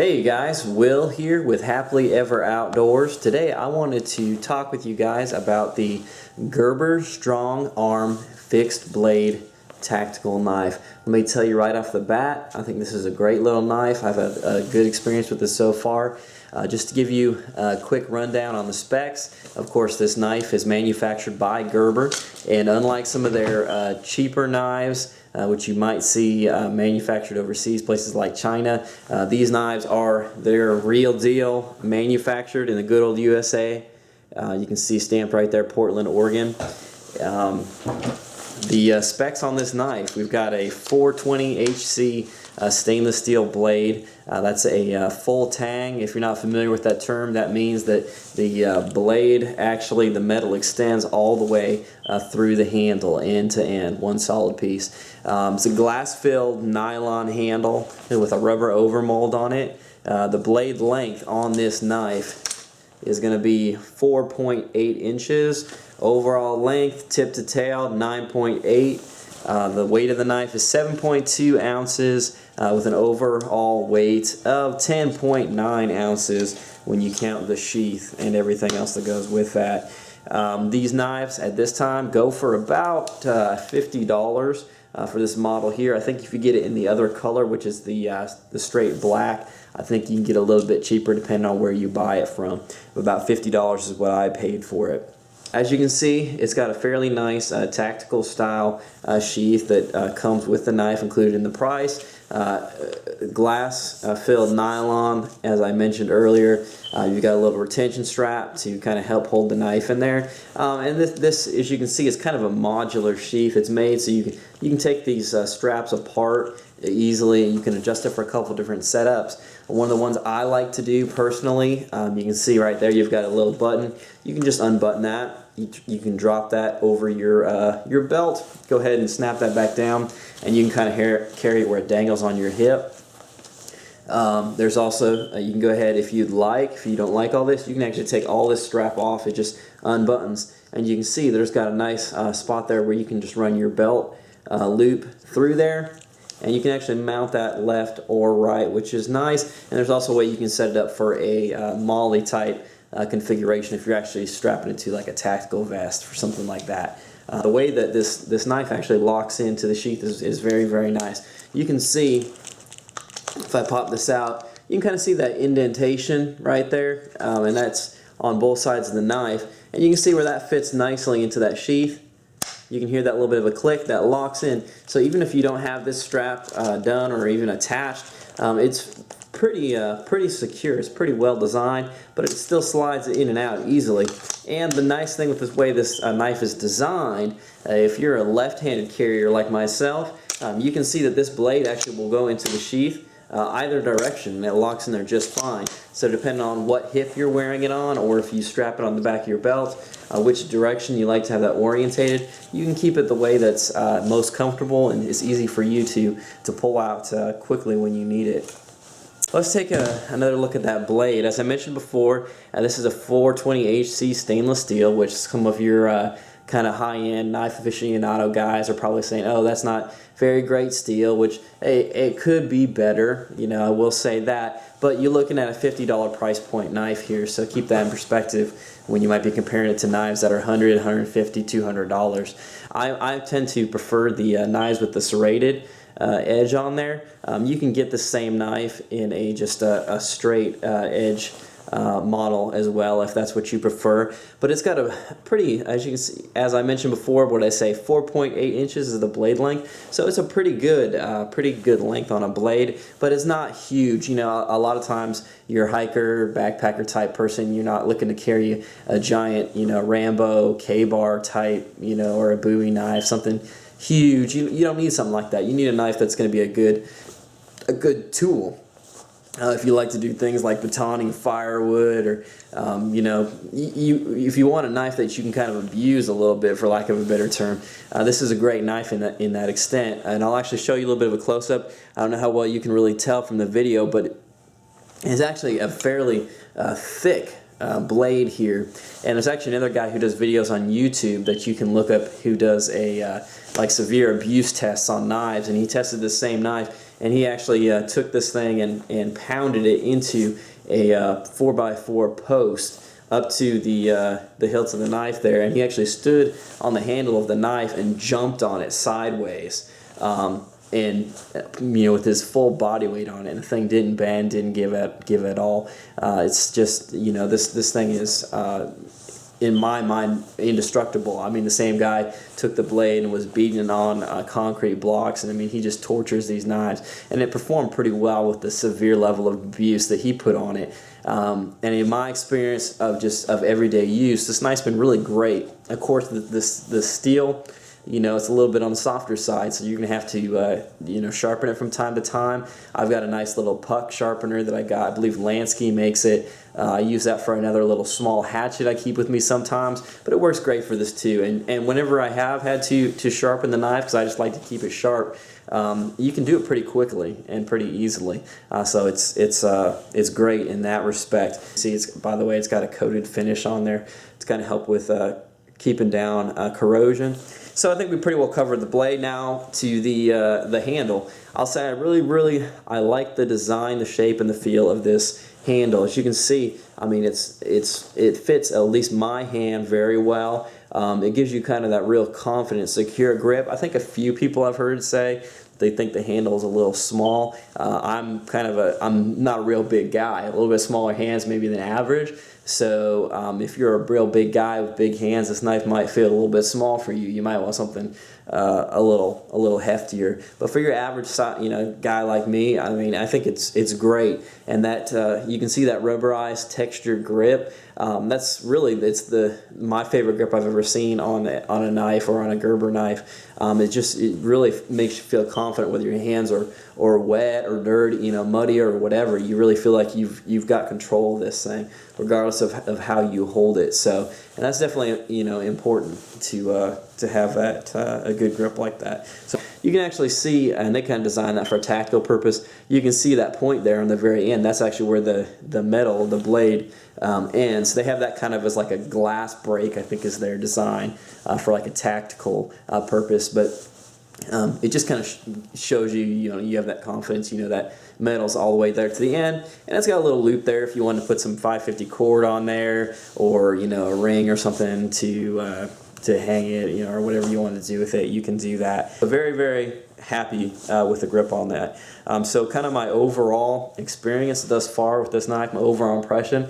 Hey guys, Will here with Happily Ever Outdoors. Today I wanted to talk with you guys about the Gerber Strongarm fixed blade tactical knife. Let me tell you right off the bat, I think this is a great little knife. I've had a good experience with this so far. Just to give you a quick rundown on the specs, of course this knife is manufactured by Gerber, and unlike some of their cheaper knives, which you might see manufactured overseas, places like China, these knives they're real deal, manufactured in the good old USA. You can see stamped right there, Portland, Oregon. The specs on this knife, we've got a 420 HC stainless steel blade. That's a full tang. If you're not familiar with that term, that means that the blade, actually the metal extends all the way through the handle, end to end, one solid piece. It's a glass-filled nylon handle with a rubber overmold on it. The blade length on this knife is going to be 4.8 inches. Overall length, tip to tail, 9.8. The weight of the knife is 7.2 ounces with an overall weight of 10.9 ounces when you count the sheath and everything else that goes with that. These knives at this time go for about $50 for this model here. I think if you get it in the other color, which is the straight black, I think you can get a little bit cheaper depending on where you buy it from. About $50 is what I paid for it. As you can see, it's got a fairly nice tactical style sheath that comes with the knife included in the price. Glass filled nylon, as I mentioned earlier. You've got a little retention strap to kind of help hold the knife in there. And this, as you can see, is kind of a modular sheath. It's made so you can take these straps apart easily, and you can adjust it for a couple different setups. One of the ones I like to do personally, you can see right there, you've got a little button. You can just unbutton that. You can drop that over your belt. Go ahead and snap that back down, and you can kind of carry it where it dangles on your hip. There's also, you can go ahead if you'd like. If you don't like all this, you can actually take all this strap off. It just unbuttons, and you can see there's got a nice spot there where you can just run your belt loop through there. And you can actually mount that left or right, which is nice. And there's also a way you can set it up for a molly type configuration if you're actually strapping it to like a tactical vest or something like that. The way that this knife actually locks into the sheath is very, very nice. You can see, if I pop this out, you can kind of see that indentation right there, and that's on both sides of the knife. And you can see where that fits nicely into that sheath. You can hear that little bit of a click that locks in. So even if you don't have this strap done or even attached, it's pretty secure. It's pretty well designed, but it still slides in and out easily. And the nice thing with this way this knife is designed, if you're a left-handed carrier like myself, you can see that this blade actually will go into the sheath either direction, and it locks in there just fine. So depending on what hip you're wearing it on, or if you strap it on the back of your belt, which direction you like to have that orientated, you can keep it the way that's most comfortable and it's easy for you to pull out quickly when you need it. Let's take another look at that blade. As I mentioned before, this is a 420 HC stainless steel, which some of your kind of high-end knife aficionado guys are probably saying, oh, that's not very great steel, which it could be better, you know, I will say that, but you're looking at a $50 price point knife here, so keep that in perspective when you might be comparing it to knives that are $100, $150, $200. I tend to prefer the knives with the serrated edge on there. You can get the same knife in just a straight edge model as well, if that's what you prefer. But it's got a pretty, as you can see, as I mentioned before, what did I say, 4.8 inches is the blade length. So it's a pretty good length on a blade, but it's not huge. You know, a lot of times you're a hiker, backpacker type person, you're not looking to carry a giant, you know, Rambo, K-bar type, you know, or a Bowie knife, something huge. You don't need something like that. You need a knife that's going to be a good tool. If you like to do things like batoning firewood, or you know, if you want a knife that you can kind of abuse a little bit, for lack of a better term, this is a great knife in that extent. And I'll actually show you a little bit of a close-up. I don't know how well you can really tell from the video, but it's actually a fairly thick blade here. And there's actually another guy who does videos on YouTube that you can look up, who does like severe abuse tests on knives, and he tested the same knife and he actually took this thing and pounded it into a 4x4 post up to the hilt of the knife there, and he actually stood on the handle of the knife and jumped on it sideways, and with his full body weight on it, and the thing didn't bend, didn't give at all. It's just, this thing is, in my mind, indestructible. I mean, the same guy took the blade and was beating it on concrete blocks, and I mean, he just tortures these knives, and it performed pretty well with the severe level of abuse that he put on it. And in my experience of everyday use, this knife's been really great. Of course, the steel, it's a little bit on the softer side, so you're gonna have to sharpen it from time to time. I've got a nice little puck sharpener that I got. I believe Lansky makes it. I use that for another little small hatchet I keep with me sometimes, but it works great for this too. And whenever I have had to sharpen the knife, because I just like to keep it sharp, you can do it pretty quickly and pretty easily. So it's great in that respect. See, by the way, it's got a coated finish on there. It's going to help with keeping down corrosion. So I think we pretty well covered the blade. Now to the handle. I'll say I like the design, the shape, and the feel of this handle. As you can see, I mean, it fits at least my hand very well. It gives you kind of that real confident, secure grip. I think a few people I've heard say they think the handle is a little small. I'm not a real big guy, a little bit smaller hands maybe than average. So if you're a real big guy with big hands, this knife might feel a little bit small for you. You might want something a little heftier. But for your average guy like me, I mean, I think it's great, and that you can see that rubberized textured grip. That's really my favorite grip I've ever seen on a knife or on a Gerber knife. It really makes you feel confident whether your hands are wet or dirty, muddy or whatever. You really feel like you've got control of this thing, regardless of how you hold it. So, and that's definitely important to have that a good grip like that. So you can actually see, and they kind of designed that for a tactical purpose. You can see that point there on the very end. That's actually where the metal, the blade, ends. They have that kind of as like a glass break, I think, is their design for like a tactical purpose. But it just kind of shows you have that confidence. That metal's all the way there to the end, and it's got a little loop there if you want to put some 550 cord on there, or a ring or something to hang it, or whatever you want to do with it. You can do that. But very, very happy with the grip on that. So kind of my overall experience thus far with this knife, my overall impression,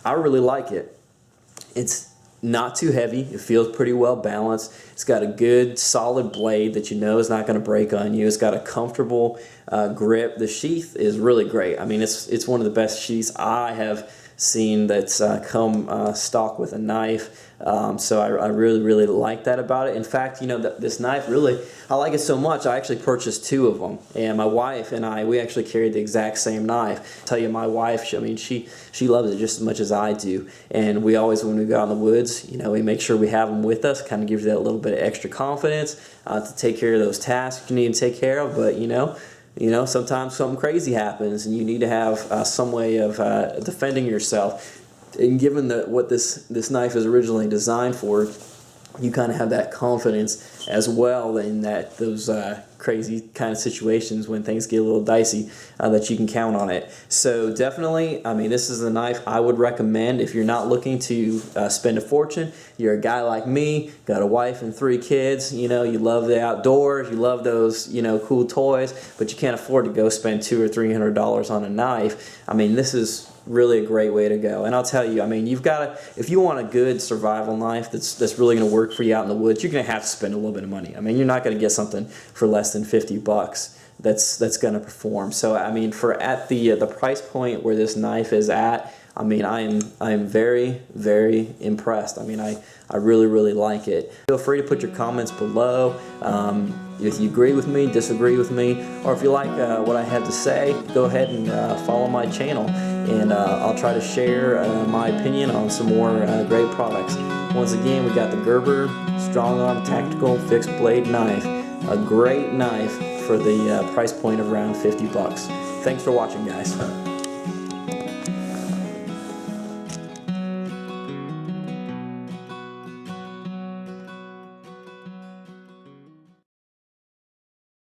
I really like it. It's not too heavy. It feels pretty well balanced. It's got a good solid blade that is not going to break on you. It's got a comfortable grip. The sheath is really great. I mean, it's one of the best sheaths I have seen that's come stock with a knife. So I really like that about it. In fact, this knife, really, I like it so much, I actually purchased 2 of them. And my wife and we actually carried the exact same knife. I tell you, my wife, she loves it just as much as I do. And we always, when we go out in the woods, we make sure we have them with us. Kind of gives you that little bit of extra confidence to take care of those tasks you need to take care of. But, sometimes something crazy happens and you need to have some way of defending yourself. And given what this knife is originally designed for, you kind of have that confidence as well in that those crazy kind of situations when things get a little dicey, that you can count on it. So definitely, I mean, this is a knife I would recommend if you're not looking to spend a fortune. You're a guy like me, got a wife and 3 kids, you love the outdoors, you love those, cool toys, but you can't afford to go spend $200 or $300 on a knife. I mean, this is really a great way to go. And I'll tell you, I mean, if you want a good survival knife that's really going to work for you out in the woods, you're going to have to spend a little bit of money. I mean, you're not going to get something for less than $50 that's going to perform. So I mean, at the price point where this knife is at, I mean, I am very, very impressed. I mean, I really like it. Feel free to put your comments below. If you agree with me, disagree with me, or if you like what I have to say, go ahead and follow my channel, and I'll try to share my opinion on some more great products. Once again, we got the Gerber Strongarm Tactical Fixed Blade Knife, a great knife for the price point of around $50. Thanks for watching, guys.